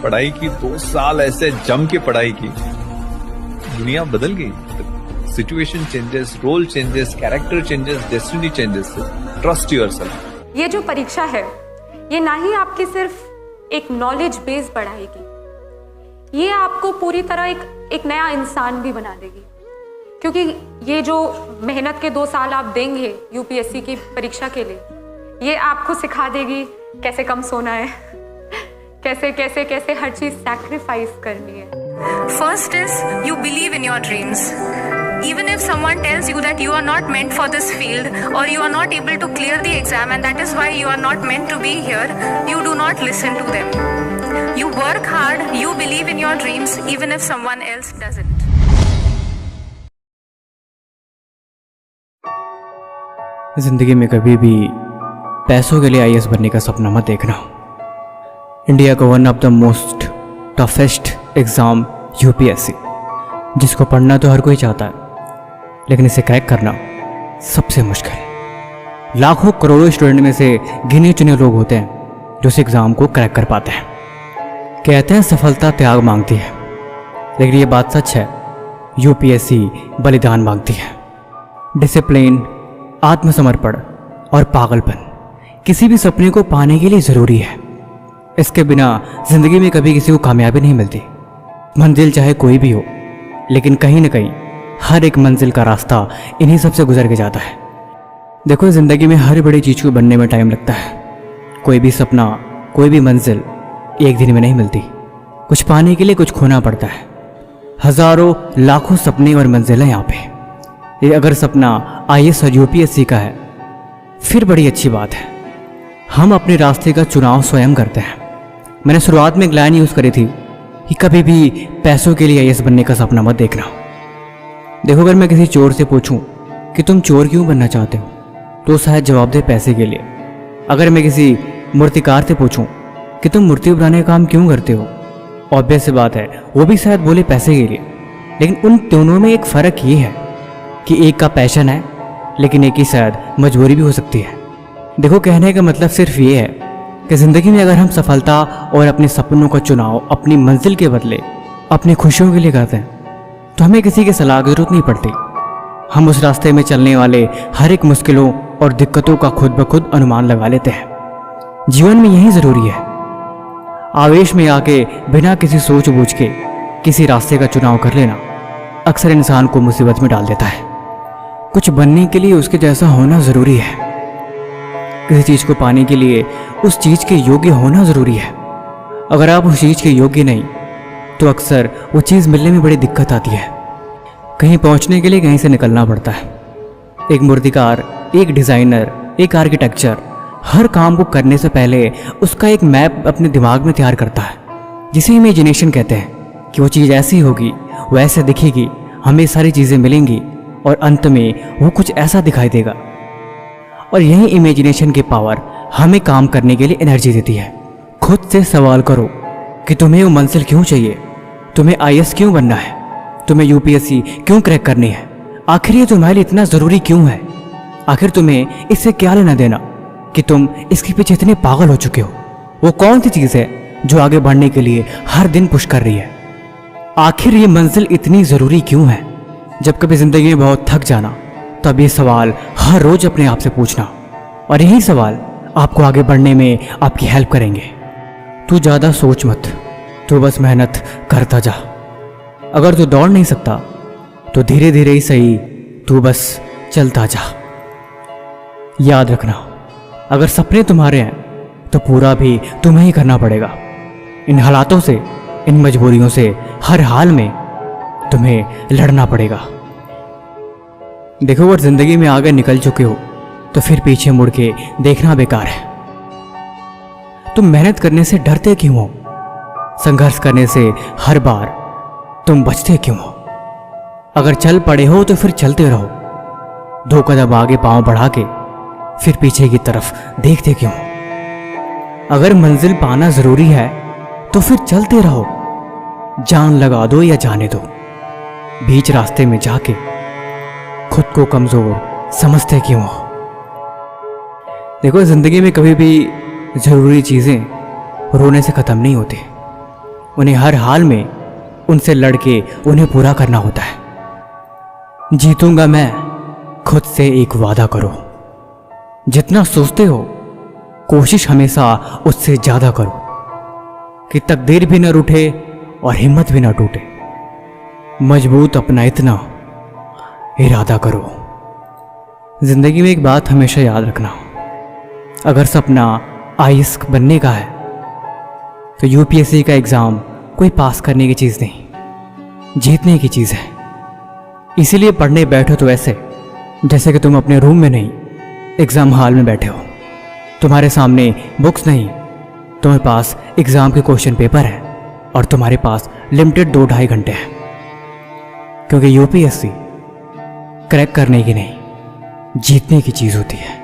पढ़ाई की, 2 साल ऐसे जम के पढ़ाई की, दुनिया बदल गई। Situation changes, role changes, character changes, destiny changes. Trust yourself. ये जो परीक्षा है, ये ना ही आपकी सिर्फ एक नॉलेज बेस बढ़ाएगी, ये आपको पूरी तरह एक नया इंसान भी बना देगी। क्योंकि ये जो मेहनत के 2 साल आप देंगे यूपीएससी की परीक्षा के लिए, ये आपको सिखा देगी कैसे कम सोना है, कैसे कैसे कैसे हर चीज सैक्रिफाइस करनी है। First is you believe in your dreams. Even if someone tells you that you are not meant for this field or you are not able to clear the exam and that is why you are not meant to be here, you do not listen to them. You work hard, you believe in your dreams even if someone else doesn't. जिंदगी में कभी भी पैसों के लिए IAS बनने का सपना मत देखना। इंडिया का one of the most toughest exam UPSC, जिसको पढ़ना तो हर कोई चाहता है, लेकिन इसे क्रैक करना सबसे मुश्किल। लाखों करोड़ों स्टूडेंट में से गिने चुने लोग होते हैं जो इस एग्ज़ाम को क्रैक कर पाते हैं। कहते हैं सफलता त्याग मांगती है, लेकिन ये बात सच है, यूपीएससी बलिदान मांगती है। डिसिप्लिन, आत्मसमर्पण और पागलपन किसी भी सपने को पाने के लिए ज़रूरी है। इसके बिना ज़िंदगी में कभी किसी को कामयाबी नहीं मिलती। मंजिल चाहे कोई भी हो, लेकिन कहीं ना कहीं हर एक मंजिल का रास्ता इन्हीं सब से गुजर के जाता है। देखो, ज़िंदगी में हर बड़ी चीज़ को बनने में टाइम लगता है। कोई भी सपना, कोई भी मंजिल एक दिन में नहीं मिलती। कुछ पाने के लिए कुछ खोना पड़ता है। हज़ारों लाखों सपने और मंजिलें यहाँ पे। ये अगर सपना आईएएस और यूपीएससी का है, फिर बड़ी अच्छी बात है। हम अपने रास्ते का चुनाव स्वयं करते हैं। मैंने शुरुआत में एक लाइन यूज़ करी थी कि कभी भी पैसों के लिए आईएएस बनने का सपना मत देखना। देखो, अगर मैं किसी चोर से पूछूं कि तुम चोर क्यों बनना चाहते हो, तो शायद जवाब दे पैसे के लिए। अगर मैं किसी मूर्तिकार से पूछूं कि तुम मूर्ति बनाने का काम क्यों करते हो, ऑब्वियस सी बात है, वो भी शायद बोले पैसे के लिए। लेकिन उन दोनों में एक फ़र्क ये है कि एक का पैशन है, लेकिन एक की शायद मजबूरी भी हो सकती है। देखो, कहने का मतलब सिर्फ ये है कि ज़िंदगी में अगर हम सफलता और अपने सपनों का चुनाव अपनी मंजिल के बदले अपनी खुशियों के लिए करते हैं, तो हमें किसी की सलाह की जरूरत नहीं पड़ती। हम उस रास्ते में चलने वाले हर एक मुश्किलों और दिक्कतों का खुद ब खुद अनुमान लगा लेते हैं। जीवन में यही ज़रूरी है। आवेश में आके बिना किसी सोच बूझ के किसी रास्ते का चुनाव कर लेना अक्सर इंसान को मुसीबत में डाल देता है। कुछ बनने के लिए उसके जैसा होना ज़रूरी है। किसी चीज़ को पाने के लिए उस चीज़ के योग्य होना ज़रूरी है। अगर आप उस चीज़ के योग्य नहीं, तो अक्सर वो चीज़ मिलने में बड़ी दिक्कत आती है। कहीं पहुंचने के लिए कहीं से निकलना पड़ता है। एक मूर्तिकार, एक डिज़ाइनर, एक आर्किटेक्चर हर काम को करने से पहले उसका एक मैप अपने दिमाग में तैयार करता है, जिसे इमेजिनेशन कहते हैं कि वो चीज़ ऐसी होगी, वैसे दिखेगी, हमें सारी चीज़ें मिलेंगी और अंत में वो कुछ ऐसा दिखाई देगा। और यही इमेजिनेशन की पावर हमें काम करने के लिए एनर्जी देती है। खुद से सवाल करो कि तुम्हें वो मंजिल क्यों चाहिए, तुम्हें आईएएस क्यों बनना है, तुम्हें यूपीएससी क्यों क्रैक करनी है, आखिर ये तुम्हारे लिए इतना ज़रूरी क्यों है, आखिर तुम्हें इससे क्या लेना देना कि तुम इसके पीछे इतने पागल हो चुके हो। वो कौन सी चीज़ है जो आगे बढ़ने के लिए हर दिन पुश कर रही है। आखिर ये मंजिल इतनी ज़रूरी क्यों है। जब कभी ज़िंदगी में बहुत थक जाना, तब ये सवाल हर रोज़ अपने आप से पूछना, और यही सवाल आपको आगे बढ़ने में आपकी हेल्प करेंगे। तू ज़्यादा सोच मत, तू बस मेहनत करता जा। अगर तू दौड़ नहीं सकता तो धीरे धीरे ही सही, तू बस चलता जा। याद रखना, अगर सपने तुम्हारे हैं तो पूरा भी तुम्हें ही करना पड़ेगा। इन हालातों से, इन मजबूरियों से हर हाल में तुम्हें लड़ना पड़ेगा। देखो, अगर जिंदगी में आगे निकल चुके हो तो फिर पीछे मुड़ के देखना बेकार है। तुम मेहनत करने से डरते क्यों हो? संघर्ष करने से हर बार तुम बचते क्यों हो? अगर चल पड़े हो तो फिर चलते रहो। 2 कदम आगे पांव बढ़ा के फिर पीछे की तरफ देखते क्यों हो? अगर मंजिल पाना जरूरी है तो फिर चलते रहो। जान लगा दो या जाने दो, बीच रास्ते में जाके खुद को कमजोर समझते क्यों हो? देखो, जिंदगी में कभी भी जरूरी चीजें रोने से खत्म नहीं होती, उन्हें हर हाल में उनसे लड़के उन्हें पूरा करना होता है। जीतूंगा मैं, खुद से एक वादा करो। जितना सोचते हो कोशिश हमेशा उससे ज्यादा करो कि तकदीर भी न रूठे और हिम्मत भी न टूटे। मजबूत अपना इतना इरादा करो। जिंदगी में एक बात हमेशा याद रखना, अगर सपना आईएएस बनने का है तो यूपीएससी का एग्ज़ाम कोई पास करने की चीज़ नहीं, जीतने की चीज़ है। इसीलिए पढ़ने बैठो तो ऐसे जैसे कि तुम अपने रूम में नहीं, एग्ज़ाम हॉल में बैठे हो। तुम्हारे सामने बुक्स नहीं, तुम्हारे पास एग्ज़ाम के क्वेश्चन पेपर है और तुम्हारे पास लिमिटेड 2-2.5 घंटे हैं। क्योंकि यूपीएससी क्रैक करने की नहीं, जीतने की चीज़ होती है।